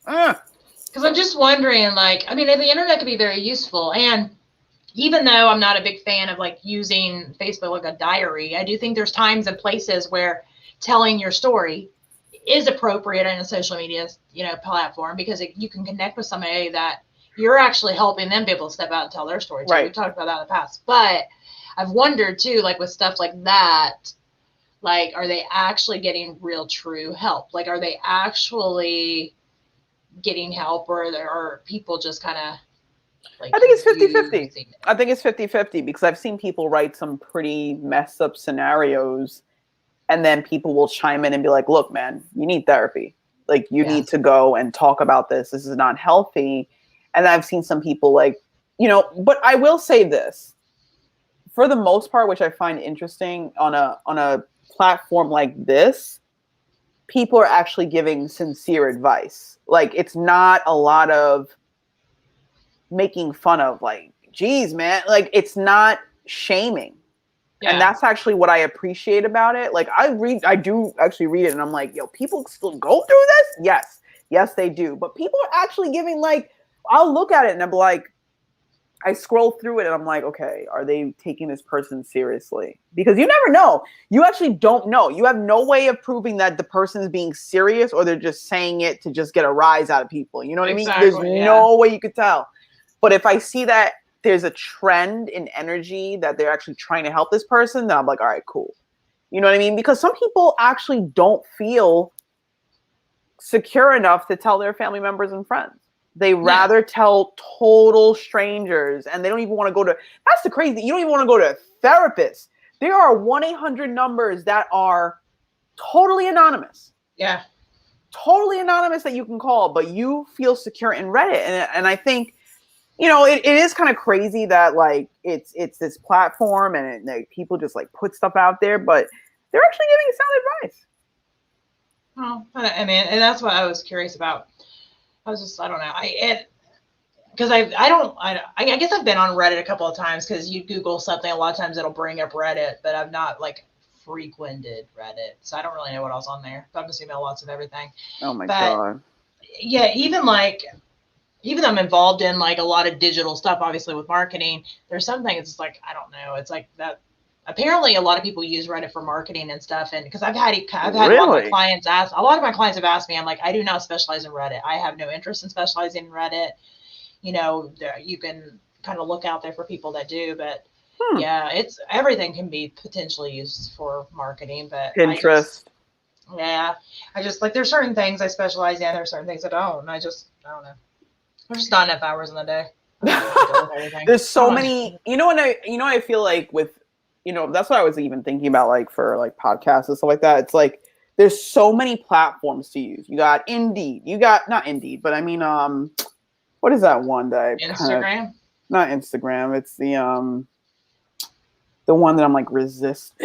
Because I'm just wondering, like, I mean, the internet can be very useful, and even though I'm not a big fan of like using Facebook like a diary, I do think there's times and places where telling your story is appropriate in a social media, platform, because you can connect with somebody that you're actually helping them be able to step out and tell their story too. Right. We've talked about that in the past, but I've wondered too, like with stuff like that, like, are they actually getting real true help? Like, are they actually getting help, or are people just kind of like, I think it's 50-50. I think it's 50-50 because I've seen people write some pretty messed up scenarios, and then people will chime in and be like, look, man, you need therapy. Like, you need to go and talk about this. This is not healthy. And I've seen some people like, but I will say this, for the most part, which I find interesting on a platform like this, people are actually giving sincere advice. Like, it's not a lot of making fun of, like, geez, man, like, it's not shaming. Yeah. And that's actually what I appreciate about it. Like, I do actually read it, and I'm like, yo, people still go through this? Yes, they do. But people are actually giving, like, I'll look at it and I'm like, I scroll through it and I'm like, okay, are they taking this person seriously? Because you never know. You actually don't know. You have no way of proving that the person is being serious or they're just saying it to just get a rise out of people. You know what I mean? There's no way you could tell. But if I see that there's a trend in energy that they're actually trying to help this person, then I'm like, all right, cool. You know what I mean? Because some people actually don't feel secure enough to tell their family members and friends. They rather tell total strangers, and they don't even want to go to, that's the crazy, you don't even want to go to a therapist. There are 1-800 numbers that are totally anonymous. Yeah. Totally anonymous that you can call, but you feel secure in Reddit. And I think, it is kind of crazy that, like, it's this platform and like, people just like put stuff out there, but they're actually giving sound advice. Oh, I mean, and that's what I was curious about. I was just, I don't know. Because I guess I've been on Reddit a couple of times, because you Google something, a lot of times it'll bring up Reddit, but I've not like frequented Reddit. So I don't really know what else on there. But I'm assuming lots of everything. Oh my God. Yeah, even though I'm involved in like a lot of digital stuff, obviously with marketing, there's some things it's like, I don't know. It's like that. Apparently a lot of people use Reddit for marketing and stuff. And because I've had a lot of my clients ask, a lot of my clients have asked me, I'm like, I do not specialize in Reddit. I have no interest in specializing in Reddit. You can kind of look out there for people that do, but it's everything can be potentially used for marketing, but Pinterest. I just like, there's certain things I specialize in. There's certain things I don't. And I don't know. There's just not enough hours in the day. There's so many, I feel like with, that's what I was even thinking about, like, for like podcasts and stuff like that. It's like, there's so many platforms to use. You got Indeed, not Indeed, but I mean, what is that one that Instagram? Not Instagram. It's the one that I'm like resisting.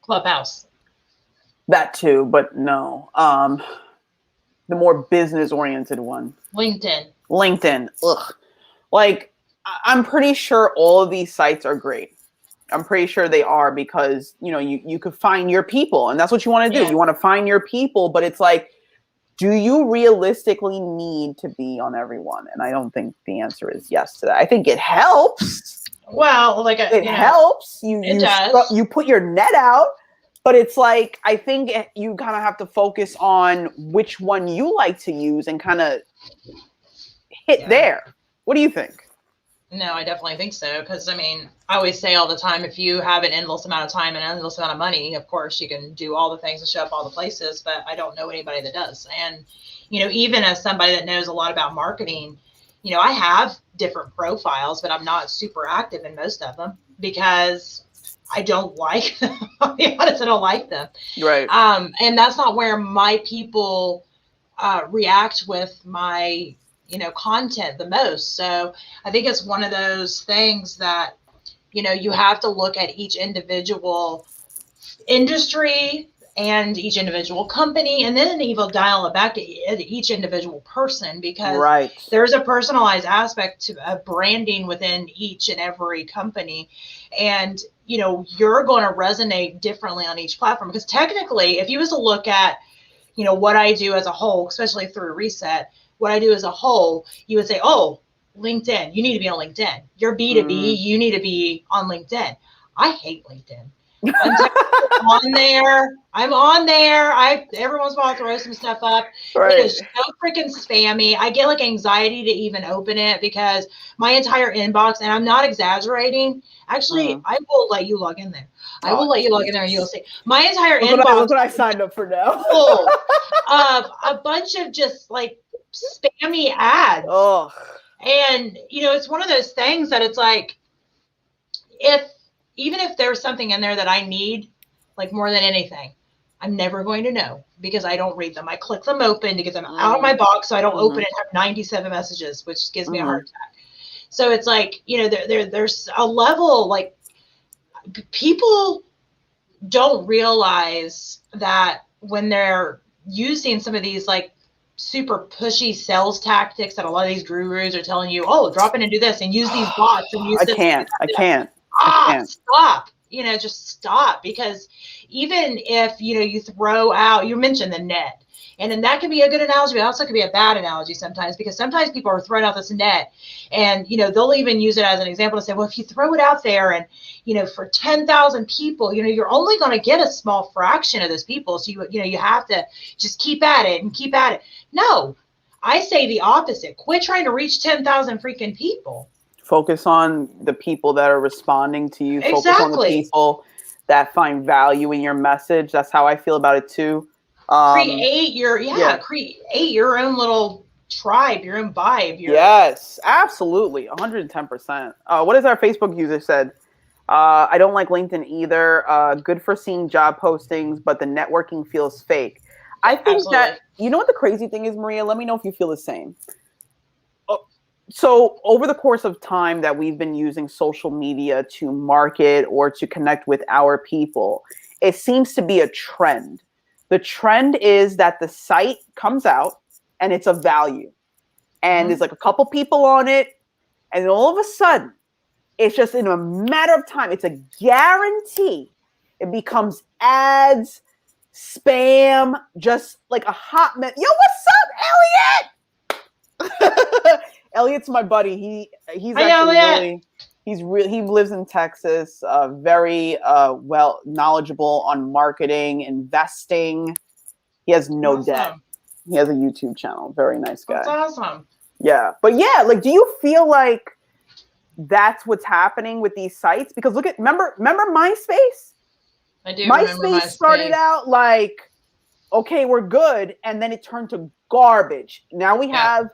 Clubhouse. That too, but no. The more business oriented one. LinkedIn. Ugh. Like, I'm pretty sure all of these sites are great. I'm pretty sure they are, because, you could find your people, and that's what you want to do. You want to find your people, but it's like, do you realistically need to be on everyone? And I don't think the answer is yes to that. I think it helps. Well, like it helps. It does. You put your net out, but it's like, I think you kind of have to focus on which one you like to use and kind of hit there. What do you think? No, I definitely think so. Because, I mean, I always say all the time, if you have an endless amount of time and an endless amount of money, of course, you can do all the things and show up all the places. But I don't know anybody that does. And, even as somebody that knows a lot about marketing, I have different profiles, but I'm not super active in most of them because I don't like them. I'll be honest, I don't like them. Right. And that's not where my people react with my content the most. So I think it's one of those things that you have to look at each individual industry and each individual company, and then even dial it back to each individual person, because there's a personalized aspect to branding within each and every company. And, you're going to resonate differently on each platform, because technically, if you was to look at, what I do as a whole, especially through Reset, what I do as a whole, you would say, oh, LinkedIn, you need to be on LinkedIn. You're B2B, you need to be on LinkedIn. I hate LinkedIn. I'm on there. Every once in a while I'll throw some stuff up. It is so freaking spammy. I get like anxiety to even open it, because my entire inbox, and I'm not exaggerating. Actually, I will let you log in there. I will let you log in there and you'll see. My entire inbox. Look what I signed up for now. Full of a bunch of just like spammy ads. Oh. And, it's one of those things that it's like, even if there's something in there that I need, like more than anything, I'm never going to know, because I don't read them. I click them open to get them out of my box, so I don't open it and have 97 messages, which gives me a heart attack. So it's like, there's a level, like, people don't realize that when they're using some of these like super pushy sales tactics that a lot of these gurus are telling you, oh, drop in and do this and use these bots and use I can't. Stop. Just stop, because even if, you throw out, you mentioned the net, and then that can be a good analogy, but also could be a bad analogy sometimes, because sometimes people are throwing out this net and, they'll even use it as an example to say, well, if you throw it out there and, for 10,000 people, you're only going to get a small fraction of those people. So, you have to just keep at it and keep at it. No, I say the opposite. Quit trying to reach 10,000 freaking people. Focus on the people that are responding to you. Exactly. Focus on the people that find value in your message. That's how I feel about it too. Create your own little tribe, your own vibe. Yes, absolutely. 110%. What does our Facebook user said? I don't like LinkedIn either. Good for seeing job postings, but the networking feels fake. I think that, what the crazy thing is, Maria? Let me know if you feel the same. So over the course of time that we've been using social media to market or to connect with our people, it seems to be a trend. The trend is that the site comes out and it's of value. And there's like a couple people on it. And then all of a sudden, it's just in a matter of time, it's a guarantee. It becomes ads, spam, just like a hot mess. Yo, what's up, Elliot? Elliot's my buddy. He's actually he lives in Texas. Very well knowledgeable on marketing, investing. He has no debt. He has a YouTube channel. Very nice guy. That's awesome. Yeah, but yeah, like, do you feel like that's what's happening with these sites? Because remember MySpace? I do. MySpace started out like, okay, we're good, and then it turned to garbage. Now we have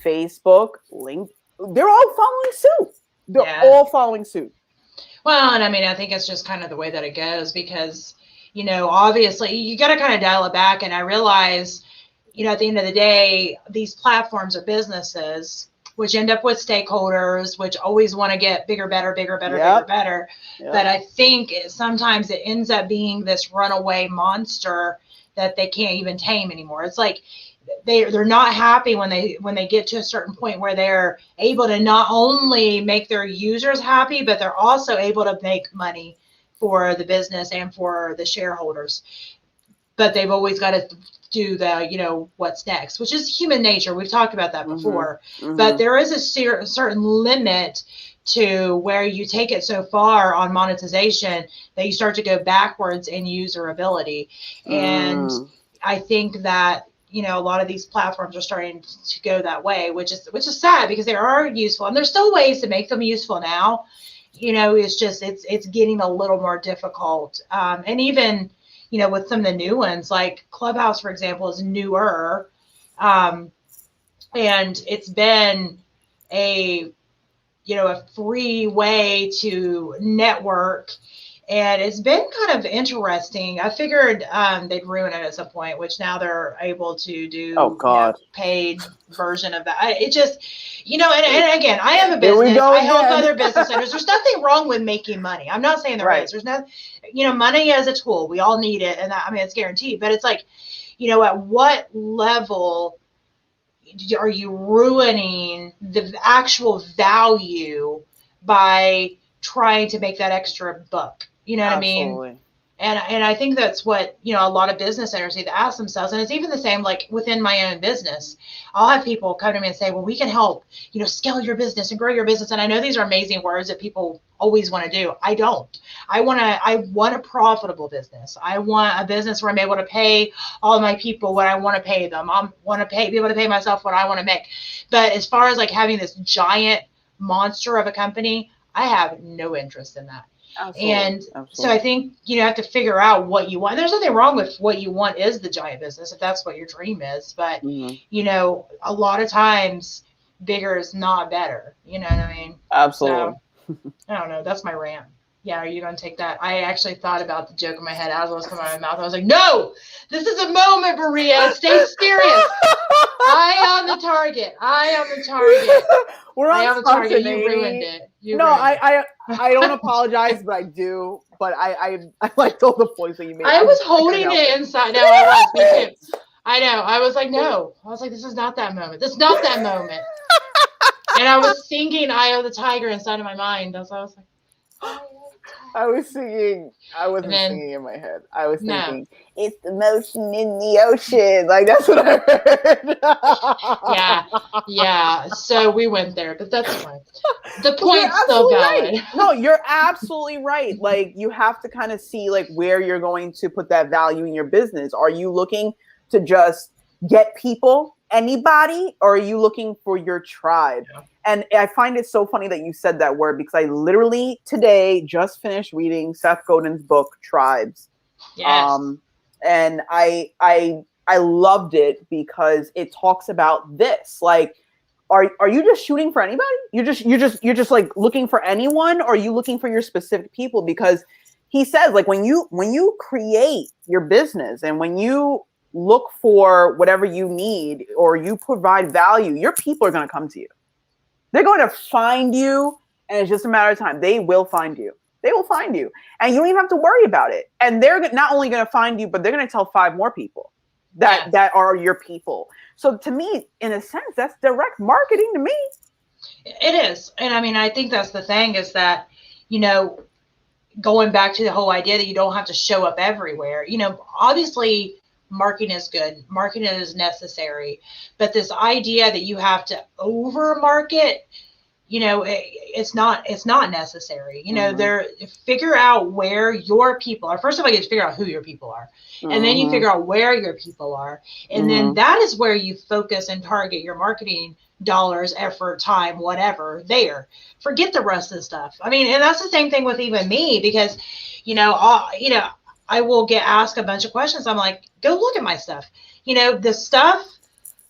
Facebook, LinkedIn, they're all following suit. They're all following suit. Well, and I mean, I think it's just kind of the way that it goes, because, obviously you got to kind of dial it back. And I realize, at the end of the day, these platforms are businesses, which end up with stakeholders, which always want to get bigger, better. Yep. But I think sometimes it ends up being this runaway monster that they can't even tame anymore. It's like, they're not happy when they get to a certain point where they're able to not only make their users happy, but they're also able to make money for the business and for the shareholders. But they've always got to do the, what's next, which is human nature. We've talked about that before. But there is a certain limit to where you take it so far on monetization that you start to go backwards in userability. And I think that, a lot of these platforms are starting to go that way, which is sad, because they are useful, and there's still ways to make them useful now. It's just, it's getting a little more difficult. And even, with some of the new ones, like Clubhouse, for example, is newer. And it's been a free way to network And it's been kind of interesting. I figured they'd ruin it at some point, which now they're able to do paid version of that. It just, and again, I have a business. I help other business owners. There's nothing wrong with making money. I'm not saying there is. There's no, money as a tool. We all need it. And it's guaranteed. But it's like, at what level are you ruining the actual value by trying to make that extra buck? You know what I mean? And I think that's what, a lot of business owners need to ask themselves. And it's even the same, like within my own business. I'll have people come to me and say, well, we can help, scale your business and grow your business. And I know these are amazing words that people always want to do. I don't. I want a profitable business. I want a business where I'm able to pay all my people what I want to pay them. I want to be able to pay myself what I want to make. But as far as like having this giant monster of a company, I have no interest in that. Absolutely. So I think you have to figure out what you want. There's nothing wrong with what you want is the giant business if that's what your dream is. But a lot of times bigger is not better. You know what I mean? Absolutely. So, I don't know. That's my rant. Yeah, are you going to take that? I actually thought about the joke in my head as it was coming out of my mouth. I was like, no, this is a moment, Maria. Stay serious. Eye on the target. We're on the target. You ruined it. I don't apologize, but I do. But I liked all the points that you made. I was holding it inside. No, I was. Me too. I know. I was like, no. I was like, this is not that moment. This is not that moment. And I was singing "Eye of the Tiger" inside of my mind. So I was like, I was singing. I wasn't singing in my head. I was thinking, it's the motion in the ocean. Like, that's what I heard. Yeah. So we went there, but that's fine. The point's still valid. Right. No, you're absolutely right. Like, you have to kind of see, like, where you're going to put that value in your business. Are you looking to just get people, anybody, or are you looking for your tribe? Yeah. And I find it so funny that you said that word because I literally today just finished reading Seth Godin's book, Tribes. Yes. And I loved it because it talks about this. Like, are you just shooting for anybody? You're just like looking for anyone, or are you looking for your specific people? Because he says, like, when you create your business and when you look for whatever you need or you provide value, your people are going to come to you. They're going to find you, and it's just a matter of time. They will find you. They will find you, and you don't even have to worry about it. And they're not only going to find you, but they're going to tell 5 more people that are your people. So to me, in a sense, that's direct marketing to me. It is. And I mean, I think that's the thing is that, going back to the whole idea that you don't have to show up everywhere, obviously marketing is good. Marketing is necessary. But this idea that you have to over market, it's not necessary. Figure out where your people are. First of all, you have to figure out who your people are. And then you figure out where your people are. And then that is where you focus and target your marketing dollars, effort, time, whatever there. Forget the rest of the stuff. I mean, and that's the same thing with even me because, I will get asked a bunch of questions. I'm like, go look at my stuff. The stuff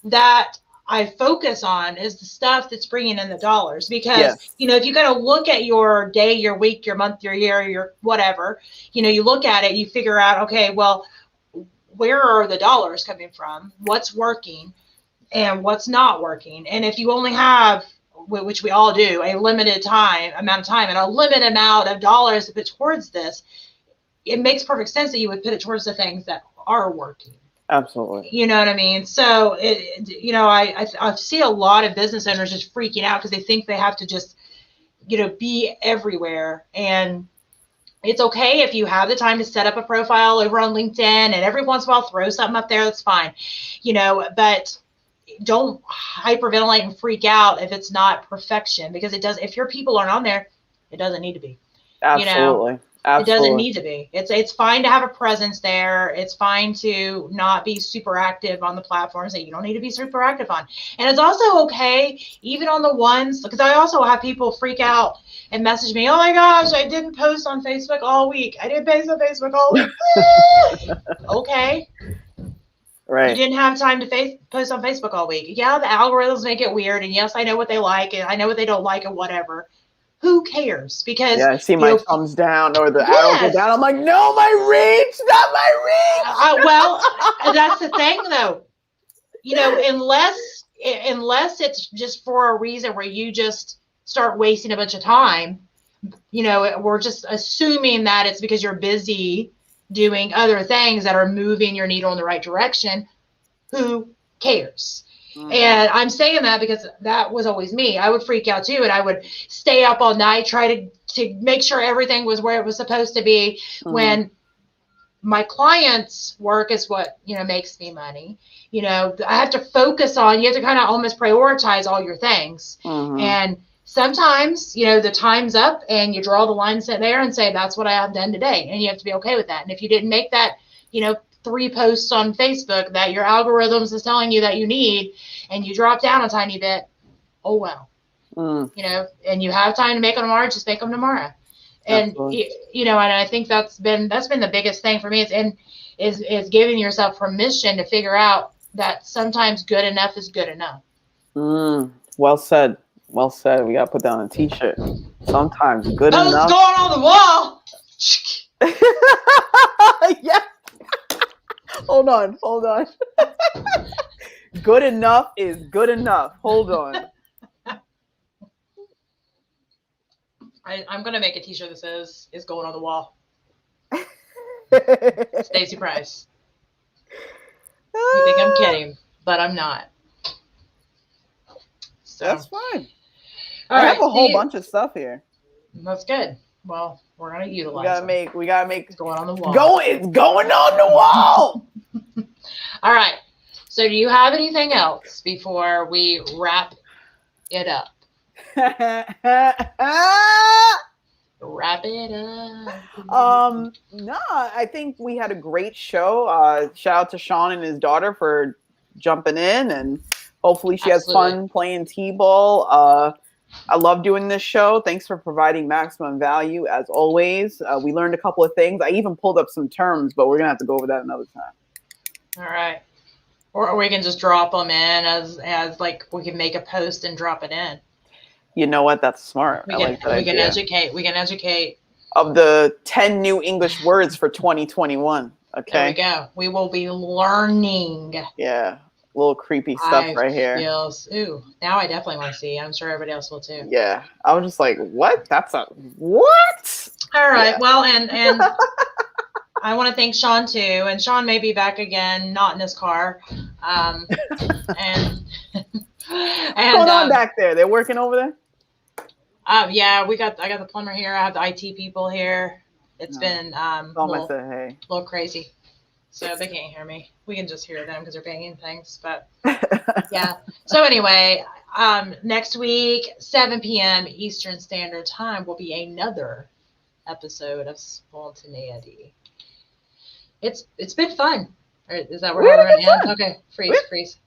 that I focus on is the stuff that's bringing in the dollars because, if you got to look at your day, your week, your month, your year, your whatever, you look at it, you figure out, okay, well, where are the dollars coming from? What's working and what's not working? And if you only have, which we all do, a limited amount of time and a limited amount of dollars to put towards this, it makes perfect sense that you would put it towards the things that are working. Absolutely. You know what I mean? So, I see a lot of business owners just freaking out because they think they have to just, be everywhere. And it's okay if you have the time to set up a profile over on LinkedIn and every once in a while throw something up there. That's fine. But don't hyperventilate and freak out if it's not perfection because it does. If your people aren't on there, it doesn't need to be. Absolutely. It doesn't need to be. It's fine to have a presence there. It's fine to not be super active on the platforms that you don't need to be super active on. And it's also okay, even on the ones, because I also have people freak out and message me, oh my gosh, I didn't post on Facebook all week. I didn't post on Facebook all week. Okay. Right. You didn't have time to post on Facebook all week. Yeah, the algorithms make it weird. And yes, I know what they like and I know what they don't like and whatever. who cares? Because I see my thumbs down or the arrow go down. I'm like, no, my reach, not my reach. Well, that's the thing, though. Unless it's just for a reason where you just start wasting a bunch of time, we're just assuming that it's because you're busy doing other things that are moving your needle in the right direction. Who cares? Mm-hmm. And I'm saying that because that was always me. I would freak out too, and I would stay up all night, try to make sure everything was where it was supposed to be. Mm-hmm. When my clients' work is what makes me money. I have to focus on. You have to kind of almost prioritize all your things. Mm-hmm. And sometimes the time's up, and you draw the line there and say that's what I have done today, and you have to be okay with that. And if you didn't make that, 3 posts on Facebook that your algorithms is telling you that you need, and you drop down a tiny bit, oh well. And you have time to make them tomorrow, just make them tomorrow. And and I think that's been the biggest thing for me is giving yourself permission to figure out that sometimes good enough is good enough. Well said. Well said. We gotta put down a t-shirt. Sometimes good enough. What's going on the wall? Yeah. Hold on. Good enough is good enough. Hold on. I'm going to make a t-shirt that says, "It's going on the wall." Stacey Price. You think I'm kidding, but I'm not. So. That's fine. I have a whole bunch of stuff here. That's good. Well, we're going to utilize We gotta make it's going on the wall. It's going on the wall. All right. So do you have anything else before we wrap it up? Wrap it up. No, I think we had a great show. Shout out to Sean and his daughter for jumping in, and hopefully she has fun playing t-ball. I love doing this show. Thanks for providing maximum value as always. We learned a couple of things. I even pulled up some terms, but we're gonna have to go over that another time. All right. Or we can just drop them in as like we can make a post and drop it in. You know what? That's smart. We can educate. Of the 10 new English words for 2021. Okay. There we go. We will be learning. Yeah. A little creepy stuff right here. Ooh, now I definitely want to see. I'm sure everybody else will too. Yeah. I was just like, what? That's a what? All right. Yeah. Well, and I want to thank Sean too. And Sean may be back again, not in his car. And what's going on back there? They're working over there? I got the plumber here. I have the IT people here. It's been a little crazy. So they can't hear me. We can just hear them because they're banging things. But yeah. So anyway, next week, 7 p.m. Eastern Standard Time will be another episode of Spontaneity. It's been fun. Is that where we're going to end? Okay, freeze.